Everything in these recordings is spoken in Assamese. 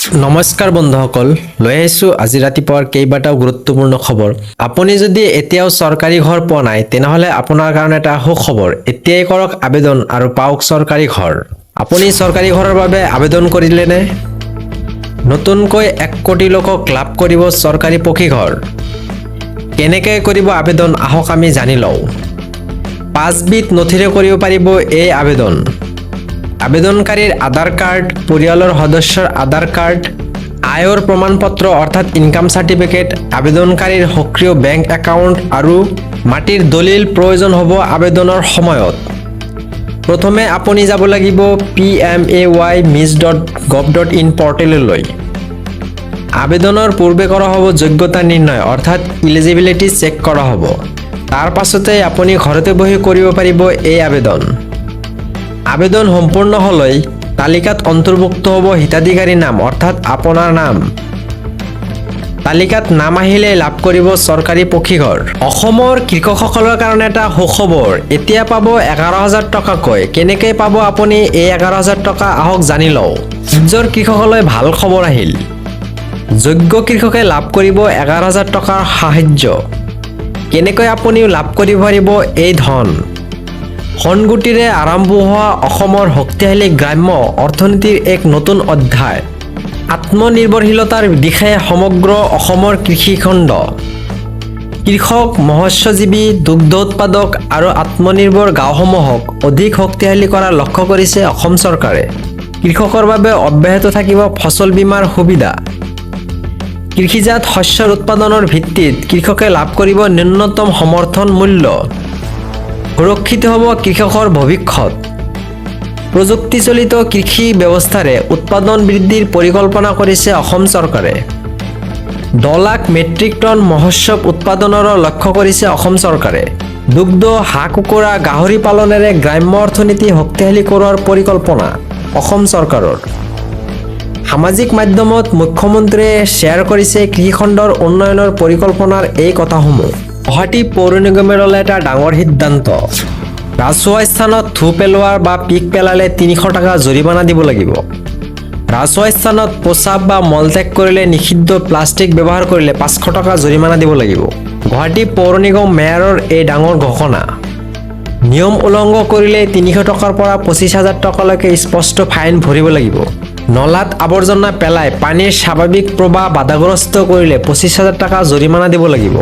নমস্কাৰ বন্ধুসকল, লৈ আহিছোঁ আজি ৰাতিপুৱাৰ কেইবাটাও গুৰুত্বপূৰ্ণ খবৰ। আপুনি যদি এতিয়াও চৰকাৰী ঘৰ পোৱা নাই তেনেহ'লে আপোনাৰ কাৰণে এটা সুখবৰ। এতিয়াই কৰক আবেদন আৰু পাওক চৰকাৰী ঘৰ। আপুনি চৰকাৰী ঘৰৰ বাবে আবেদন কৰিলেনে? নতুনকৈ 1 কোটি লোকক লাভ কৰিব চৰকাৰী পকী ঘৰ। কেনেকৈ কৰিব আবেদন আহক আমি জানি লওঁ। 5 বিধ নথিৰে কৰিব পাৰিব এই আবেদন। আবেদনকাৰীৰ আধাৰ কাৰ্ড, পৰিয়ালৰ সদস্যৰ আধাৰ কাৰ্ড, আয়ৰ প্ৰমাণপত্ৰ অৰ্থাৎ ইনকাম চাৰ্টিফিকেট, আবেদনকাৰীৰ সক্ৰিয় বেংক একাউণ্ট আৰু মাটিৰ দলিল প্ৰয়োজন হ'ব আবেদনৰ সময়ত। প্ৰথমে আপুনি যাব লাগিব pmay.mis.gov.in পৰ্টেললৈ। আবেদনৰ পূৰ্বে কৰা হ'ব যোগ্যতা নিৰ্ণয় অৰ্থাৎ ইলিজিবিলিটি চেক কৰা হ'ব। তাৰ পাছতে আপুনি ঘৰতে বহি কৰিব পাৰিব এই আবেদন। আবেদন সম্পূৰ্ণ হ'লে তালিকাত অন্তৰ্ভুক্ত হ'ব হিতাধিকাৰী নাম অৰ্থাৎ আপোনাৰ নাম। তালিকাত নাম আহিলে লাভ কৰিব চৰকাৰী পকী ঘৰ। অসমৰ কৃষকসকলৰ কাৰণে এটা সুখবৰ, এতিয়া পাব 11,000 টকাকৈ। কেনেকৈ পাব আপুনি এই 11,000 টকা আহক জানি লওঁ। ৰাজ্যৰ কৃষকলৈ ভাল খবৰ আহিল। যোগ্য কৃষকে লাভ কৰিব 11,000 টকাৰ সাহায্য। কেনেকৈ আপুনিও লাভ কৰিব পাৰিব এই ধন। সোণগুটিৰে আৰম্ভ হোৱা অসমৰ শক্তিশালী গ্ৰাম্য অৰ্থনীতিৰ এক নতুন অধ্যায়। আত্মনিৰ্ভৰশীলতাৰ দিশে সমগ্ৰ অসমৰ কৃষিখণ্ড। কৃষক, মৎস্যজীৱী, দুগ্ধ উৎপাদক আৰু আত্মনিৰ্ভৰ গাঁওসমূহক অধিক শক্তিশালী কৰাৰ লক্ষ্য কৰিছে অসম চৰকাৰে। কৃষকৰ বাবে অব্যাহত থাকিব ফচল বীমাৰ সুবিধা। কৃষিজাত শস্যৰ উৎপাদনৰ ভিত্তিত কৃষকে লাভ কৰিব ন্যূনতম সমৰ্থন মূল্য। সুৰক্ষিত হ'ব কৃষকৰ ভৱিষ্যত। প্ৰযুক্তিচলিত কৃষি ব্যৱস্থাৰে উৎপাদন বৃদ্ধিৰ পৰিকল্পনা কৰিছে অসম চৰকাৰে। 10 লাখ মেট্ৰিক টন মৎস্য উৎপাদনৰ লক্ষ্য কৰিছে অসম চৰকাৰে। দুগ্ধ, হাঁহ-কুকুৰা, গাহৰি পালনেৰে গ্ৰাম্য অৰ্থনীতি শক্তিশালী কৰোৱাৰ পৰিকল্পনা অসম চৰকাৰৰ। সামাজিক মাধ্যমত মুখ্যমন্ত্ৰীয়ে শ্বেয়াৰ কৰিছে কৃষিখণ্ডৰ উন্নয়নৰ পৰিকল্পনাৰ এই কথাসমূহ। গুৱাহাটী পৌৰ নিগমে ল'লে এটা ডাঙৰ সিদ্ধান্ত। ৰাজহুৱা স্থানত থু পেলোৱা বা পিক পেলালে 300 টকা জৰিমনা দিব লাগিব। ৰাজহুৱা স্থানত প্ৰস্ৰাৱ বা মলত্যাগ কৰিলে, নিষিদ্ধ প্লাষ্টিক ব্যৱহাৰ কৰিলে 500 টকা জৰিমনা দিব লাগিব। গুৱাহাটী পৌৰ নিগম মেয়ৰৰ এই ডাঙৰ ঘোষণা। নিয়ম উলংঘন কৰিলে 300 টকাৰ পৰা 25,000 টকালৈকে স্পষ্ট ফাইন ভৰিব লাগিব। নলাত আৱৰ্জনা পেলাই পানীৰ স্বাভাৱিক প্ৰৱাহ বাধাগ্ৰস্ত কৰিলে 25,000 টকা জৰিমনা দিব লাগিব।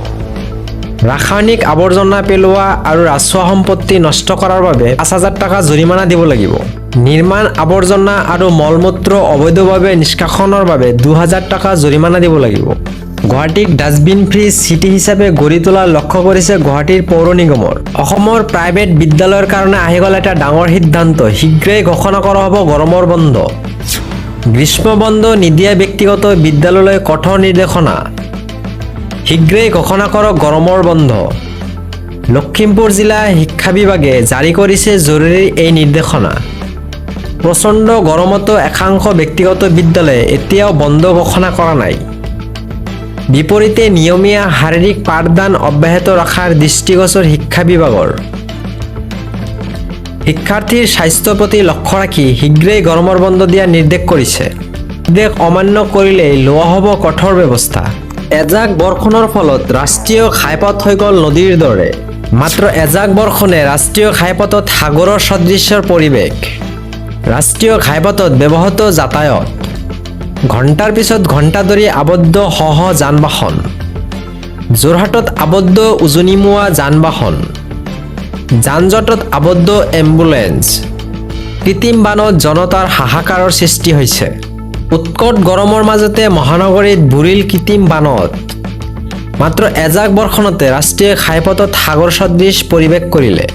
ৰাসায়নিক আৱৰ্জনা পেলোৱা আৰু ৰাজহুৱা সম্পত্তি নষ্ট কৰাৰ বাবে 5,000 টকা জৰিমনা দিব লাগিব। নিৰ্মাণ আৱৰ্জনা আৰু মলমূত্ৰ অবৈধভাৱে নিষ্কাশনৰ বাবে 2,000 টকা জৰিমনা দিব লাগিব। গুৱাহাটীক ডাষ্টবিন ফ্ৰী চিটি হিচাপে গঢ়ি তোলাৰ লক্ষ্য কৰিছে গুৱাহাটীৰ পৌৰ নিগমৰ। অসমৰ প্ৰাইভেট বিদ্যালয়ৰ কাৰণে আহি গ'ল এটা ডাঙৰ সিদ্ধান্ত। শীঘ্ৰেই ঘোষণা কৰা হ'ব গৰমৰ বন্ধ। গ্ৰীষ্ম বন্ধ নিদিয়া ব্যক্তিগত বিদ্যালয়লৈ কঠোৰ নিৰ্দেশনা। শীঘ্ৰেই ঘোষণা কৰক গৰমৰ বন্ধ। লখিমপুৰ জিলা শিক্ষা বিভাগে জাৰি কৰিছে জৰুৰী এই নিৰ্দেশনা। প্ৰচণ্ড গৰমতো একাংশ ব্যক্তিগত বিদ্যালয়ে এতিয়াও বন্ধ ঘোষণা কৰা নাই। বিপৰীতে নিয়মীয়া শাৰীৰিক পাঠদান অব্যাহত ৰখাৰ দৃষ্টিগোচৰ শিক্ষা বিভাগৰ। শিক্ষাৰ্থীৰ স্বাস্থ্যৰ প্ৰতি লক্ষ্য ৰাখি শীঘ্ৰেই গৰমৰ বন্ধ দিয়াৰ নিৰ্দেশ কৰিছে। নিৰ্দেশ অমান্য কৰিলে লোৱা হ'ব কঠোৰ ব্যৱস্থা। এজাক বৰষুণৰ ফলত ৰাষ্ট্ৰীয় ঘাইপথ হৈ গ'ল নদীৰ দৰে। মাত্ৰ এজাক বৰষুণে ৰাষ্ট্ৰীয় ঘাইপথত সাগৰৰ সদৃশ্যৰ পৰিৱেশ। ৰাষ্ট্ৰীয় ঘাইপথত ব্যাহত যাতায়াত। ঘণ্টাৰ পিছত ঘণ্টা ধৰি আবদ্ধ শহ যান-বাহন। যোৰহাটত আবদ্ধ উজনিমুৱা যান-বাহন। যান-জঁটত আবদ্ধ এম্বুলেন্স। কৃত্ৰিম বানত জনতাৰ হাহাকাৰৰ সৃষ্টি হৈছে। উৎকট গৰমৰ মাজতে মহানগৰীত বুৰিল কৃত্ৰিম বানত। মাত্ৰ এজাক বৰষুণতে ৰাষ্ট্ৰীয় ঘাইপথত সাগৰ সদৃশ পৰিৱেশ কৰিলে।